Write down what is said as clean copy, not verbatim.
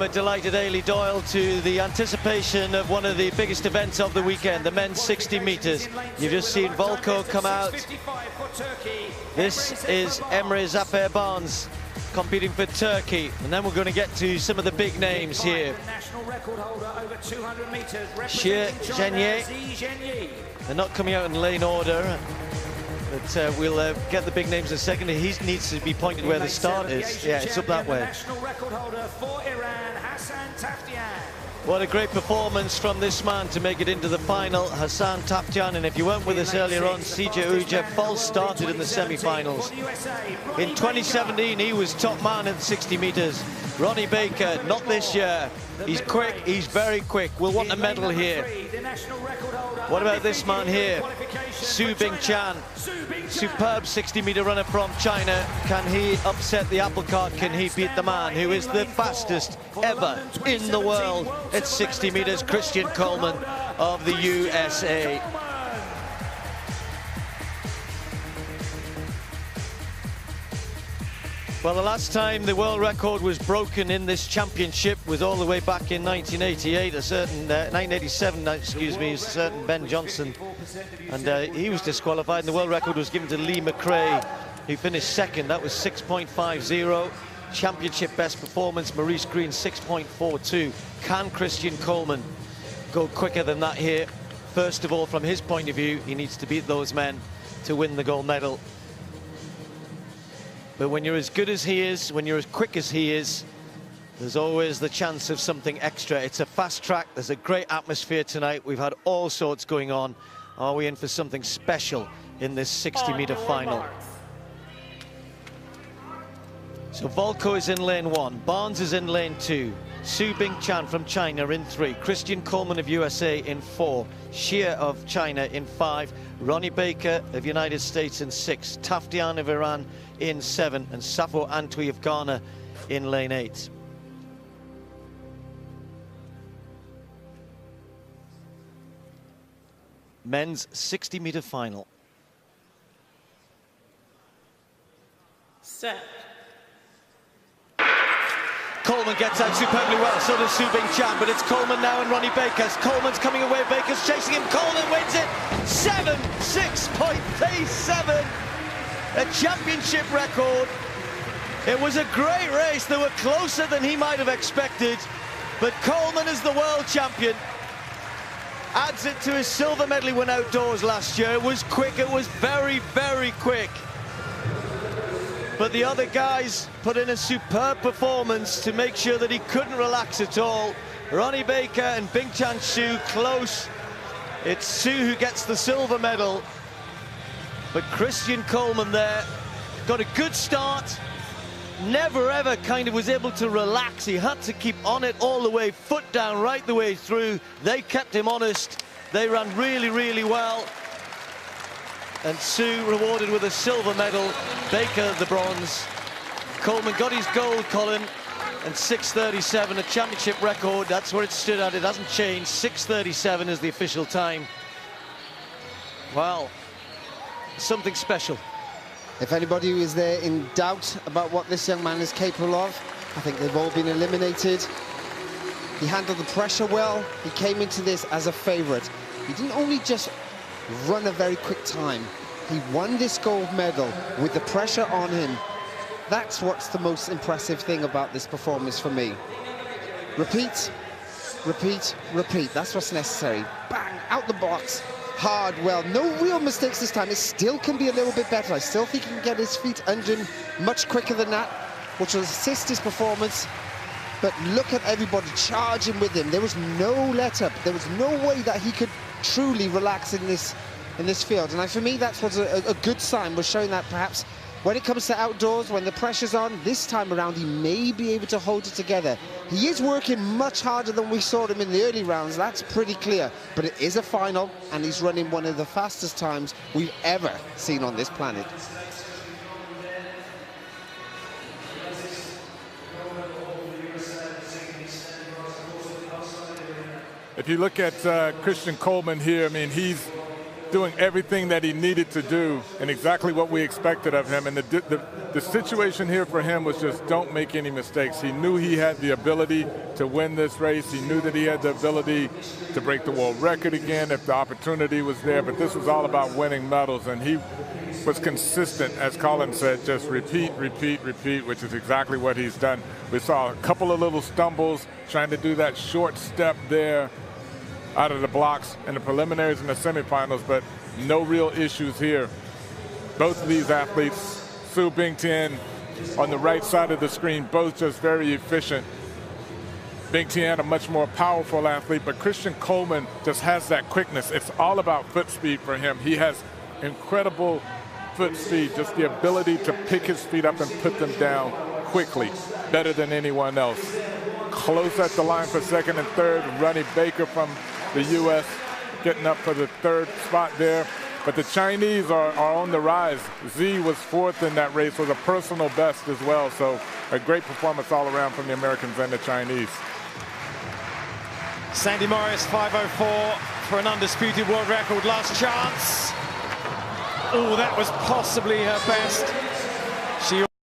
Delighted Ailey Doyle to the anticipation of one of the biggest events of the weekend, the men's 60 meters. You've just seen Volko come out. This is Emre Zafer Barnes competing for Turkey, and then we're going to get to some of the big names here. Xie Zhengye. They're not coming out in lane order, but we'll get the big names in a second. He needs to be pointed where the start is. Yeah, it's up that way. What a great performance from this man to make it into the final, Hassan Tafjan. And if you weren't with us earlier on, CJ Uja false started in the semi-finals. In 2017, he was top man in 60 meters. Ronnie Baker, not this year. He's quick, he's very quick. We'll want a medal here. What about this man here? Su Bingchan, superb 60-meter runner from China. Can he upset the apple cart? Can he beat the man who is the fastest ever in the world at 60 meters, Christian Coleman of the USA? Well, the last time the world record was broken in this championship was all the way back in 1988. 1987, excuse me, a certain Ben Johnson, and he was disqualified. And the world record was given to Lee McRae, who finished second. That was 6.50. Championship best performance, Maurice Green, 6.42. Can Christian Coleman go quicker than that here? First of all, from his point of view, he needs to beat those men to win the gold medal. But when you're as good as he is, when you're as quick as he is, there's always the chance of something extra. It's a fast track. There's a great atmosphere tonight. We've had all sorts going on. Are we in for something special in this 60-meter final? So Volko is in lane 1. Barnes is in lane 2. Su Bingchan from China in 3. Christian Coleman of USA in 4. Xie of China in 5. Ronnie Baker of United States in 6. Tafjan of Iran in 7. And Safo Antwi of Ghana in lane 8. Men's 60-meter final. Set. Coleman gets out superbly well, so does Su Bingchan, but it's Coleman now and Ronnie Baker. Coleman's coming away, Baker's chasing him, Coleman wins it, 6.37, a championship record. It was a great race, they were closer than he might have expected, but Coleman is the world champion. Adds it to his silver medley win outdoors last year. It was quick, it was very, very quick. But the other guys put in a superb performance to make sure that he couldn't relax at all. Ronnie Baker and Bingchan Xu close. It's Su who gets the silver medal. But Christian Coleman there got a good start. Never ever kind of was able to relax. He had to keep on it all the way, foot down right the way through. They kept him honest. They ran really, really well. And Su rewarded with a silver medal, Baker the bronze. Coleman got his gold, Colin, and 6.37, a championship record. That's where it stood at. It hasn't changed. 6.37 is the official time. Wow, something special. If anybody is there in doubt about what this young man is capable of, I think they've all been eliminated. He handled the pressure well. He came into this as a favorite. He didn't only just run a very quick time. He won this gold medal with the pressure on him. That's what's the most impressive thing about this performance for me. Repeat, repeat, repeat. That's what's necessary. Bang, out the box, hard, well, no real mistakes this time. It still can be a little bit better. I still think he can get his feet under him much quicker than that, which will assist his performance. But look at everybody charging with him. There was no let-up. There was no way that he could truly relax in this field. And for me, that's what's a good sign. We're showing that perhaps when it comes to outdoors, when the pressure's on, this time around, he may be able to hold it together. He is working much harder than we saw him in the early rounds. That's pretty clear. But it is a final, and he's running one of the fastest times we've ever seen on this planet. If you look at Christian Coleman here, I mean, he's doing everything that he needed to do and exactly what we expected of him. And the situation here for him was just don't make any mistakes. He knew he had the ability to win this race. He knew that he had the ability to break the world record again if the opportunity was there. But this was all about winning medals, and he was consistent, as Colin said, just repeat, repeat, repeat, which is exactly what he's done. We saw a couple of little stumbles trying to do that short step there out of the blocks in the preliminaries and the semifinals, but no real issues here. Both of these athletes, Su Bingtian on the right side of the screen, both just very efficient. Bingtian, a much more powerful athlete, but Christian Coleman just has that quickness. It's all about foot speed for him. He has incredible foot speed, just the ability to pick his feet up and put them down quickly, better than anyone else. Close at the line for second and third. Ronnie Baker from the U.S. getting up for the third spot there. But the Chinese are on the rise. Z was fourth in that race, was a personal best as well. So a great performance all around from the Americans and the Chinese. Sandy Morris, 5:04 for an undisputed world record. Last chance. Oh, that was possibly her best. She